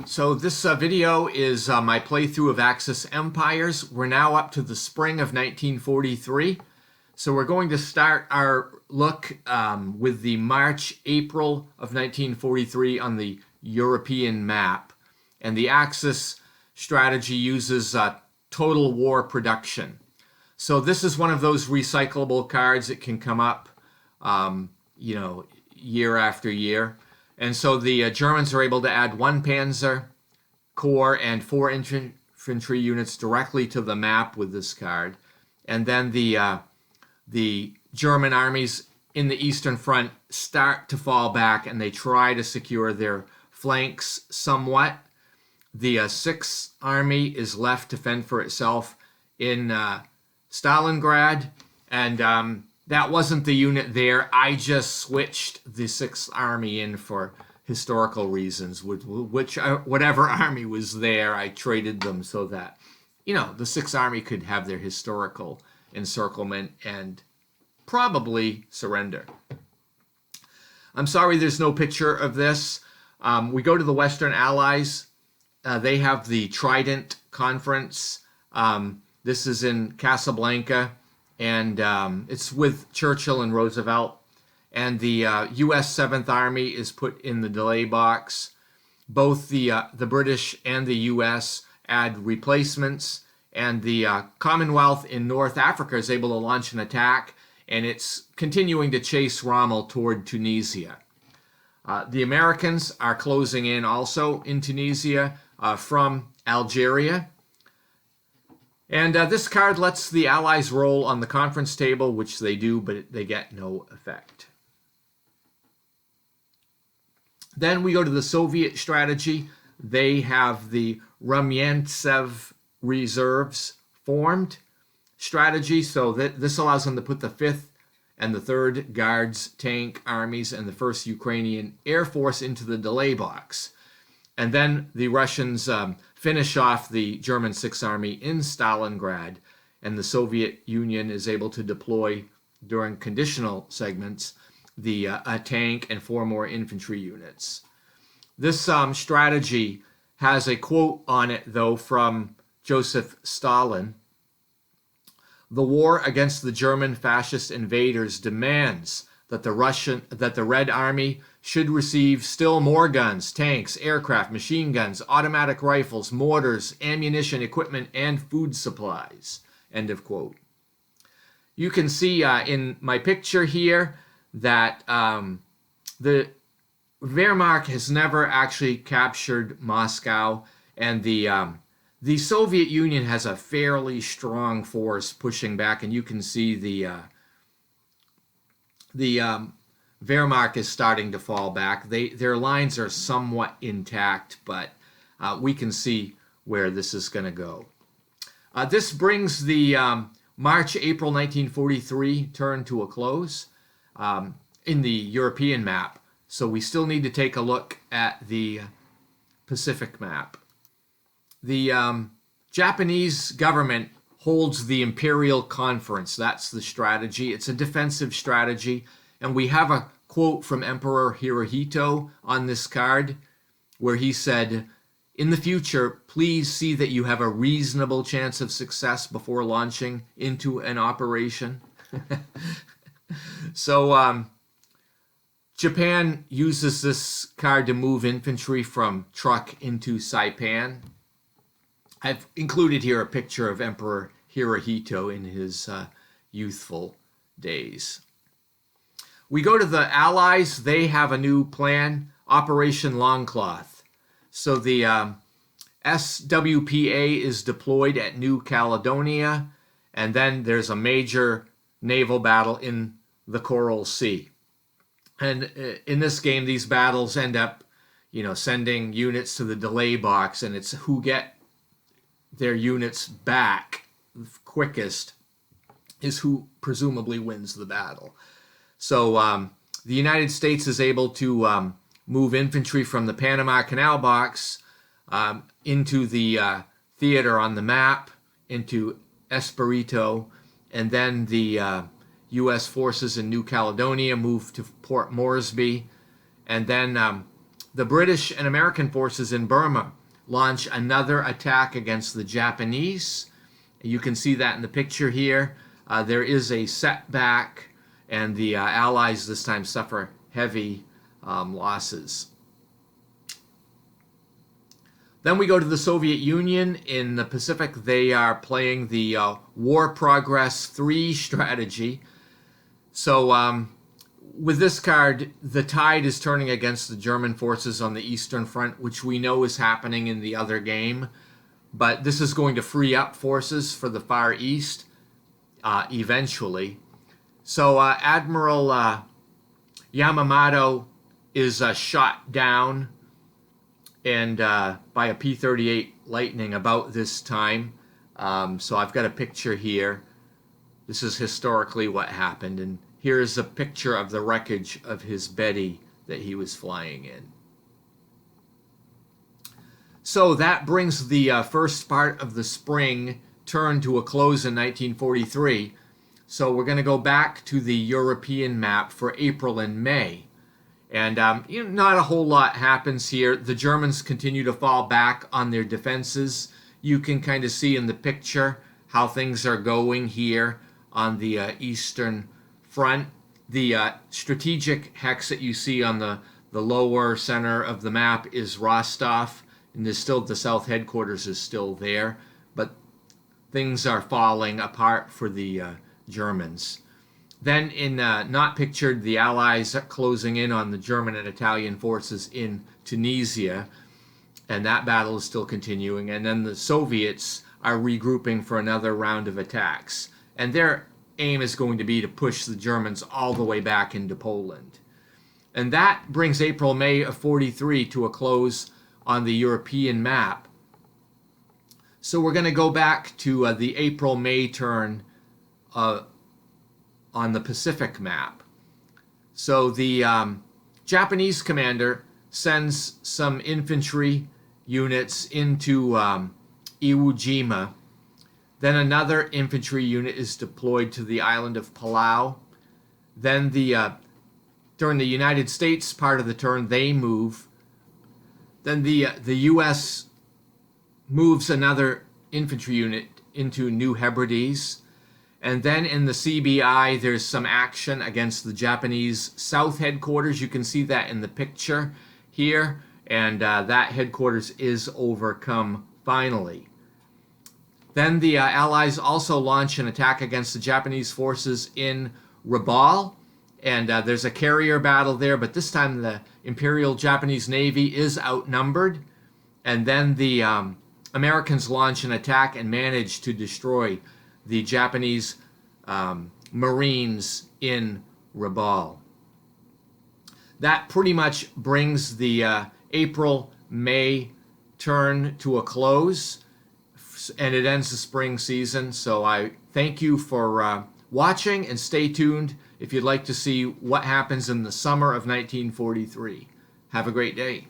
So this video is my playthrough of Axis Empires. We're now up to the spring of 1943. So we're going to start our look with the March-April of 1943 on the European map. And the Axis strategy uses total war production. So this is one of those recyclable cards that can come up, year after year. And so the Germans are able to add 1 Panzer Corps and 4 infantry units directly to the map with this card. And then the German armies in the Eastern Front start to fall back and they try to secure their flanks somewhat. The 6th Army is left to fend for itself in Stalingrad, and that wasn't the unit there. I just switched the 6th Army in for historical reasons. Whatever army was there, I traded them so that, the 6th Army could have their historical encirclement and probably surrender. I'm sorry there's no picture of this. We go to the Western Allies. They have the Trident Conference. This is in Casablanca, and it's with Churchill and Roosevelt. And the U.S. 7th Army is put in the delay box. Both the British and the U.S. add replacements, and the Commonwealth in North Africa is able to launch an attack, and it's continuing to chase Rommel toward Tunisia. The Americans are closing in also in Tunisia from Algeria. And this card lets the Allies roll on the conference table, which they do, but they get no effect. Then we go to the Soviet strategy. They have the Rumyantsev reserves formed strategy, so that this allows them to put the 5th and the 3rd Guards tank armies and the 1st Ukrainian Air Force into the delay box. And then the Russians finish off the German 6th Army in Stalingrad, and the Soviet Union is able to deploy during conditional segments a tank and 4 more infantry units. This strategy has a quote on it, though, from Joseph Stalin. "The war against the German fascist invaders demands that the Red Army should receive still more guns, tanks, aircraft, machine guns, automatic rifles, mortars, ammunition, equipment, and food supplies." End of quote. You can see in my picture here that the Wehrmacht has never actually captured Moscow, and the Soviet Union has a fairly strong force pushing back, and you can see the Wehrmacht is starting to fall back. Their lines are somewhat intact, but we can see where this is going to go. This brings the March-April 1943 turn to a close in the European map. So we still need to take a look at the Pacific map. The Japanese government holds the Imperial Conference. That's the strategy. It's a defensive strategy. And we have a quote from Emperor Hirohito on this card where he said, "In the future, please see that you have a reasonable chance of success before launching into an operation." So Japan uses this card to move infantry from Truk into Saipan. I've included here a picture of Emperor Hirohito in his youthful days. We go to the Allies. They have a new plan, Operation Longcloth. So the SWPA is deployed at New Caledonia, and then there's a major naval battle in the Coral Sea. And in this game, these battles end up, sending units to the delay box, and it's who get their units back quickest is who presumably wins the battle. So the United States is able to move infantry from the Panama Canal box into the theater on the map, into Espirito, and then the U.S. forces in New Caledonia move to Port Moresby, and then the British and American forces in Burma launch another attack against the Japanese. You can see that in the picture here. There is a setback, and the Allies this time suffer heavy losses. Then we go to the Soviet Union. In the Pacific, they are playing the War Progress 3 strategy. So with this card, the tide is turning against the German forces on the Eastern Front, which we know is happening in the other game. But this is going to free up forces for the Far East eventually. So Admiral Yamamoto is shot down and by a P-38 Lightning about this time. So I've got a picture here. This is historically what happened, and here's a picture of the wreckage of his Betty that he was flying in. So that brings the first part of the spring turn to a close in 1943. So we're going to go back to the European map for April and May. And not a whole lot happens here. The Germans continue to fall back on their defenses. You can kind of see in the picture how things are going here on the Eastern Front. The strategic hex that you see on the lower center of the map is Rostov, and there's still the South headquarters is still there, but things are falling apart for the Germans. Then in not pictured, the Allies closing in on the German and Italian forces in Tunisia, and that battle is still continuing. And then the Soviets are regrouping for another round of attacks, and their aim is going to be to push the Germans all the way back into Poland. And that brings April-May of 43 to a close on the European map. So we're going to go back to the April-May turn on the Pacific map. So the Japanese commander sends some infantry units into Iwo Jima. Then another infantry unit is deployed to the island of Palau. Then during the United States part of the turn, they move. Then the U.S. moves another infantry unit into New Hebrides. And then in the CBI, there's some action against the Japanese South headquarters. You can see that in the picture here. And that headquarters is overcome finally. Then the Allies also launch an attack against the Japanese forces in Rabaul. And there's a carrier battle there, but this time the Imperial Japanese Navy is outnumbered. And then the Americans launch an attack and manage to destroy the Japanese Marines in Rabaul. That pretty much brings the April-May turn to a close, and it ends the spring season. So I thank you for watching, and stay tuned if you'd like to see what happens in the summer of 1943. Have a great day.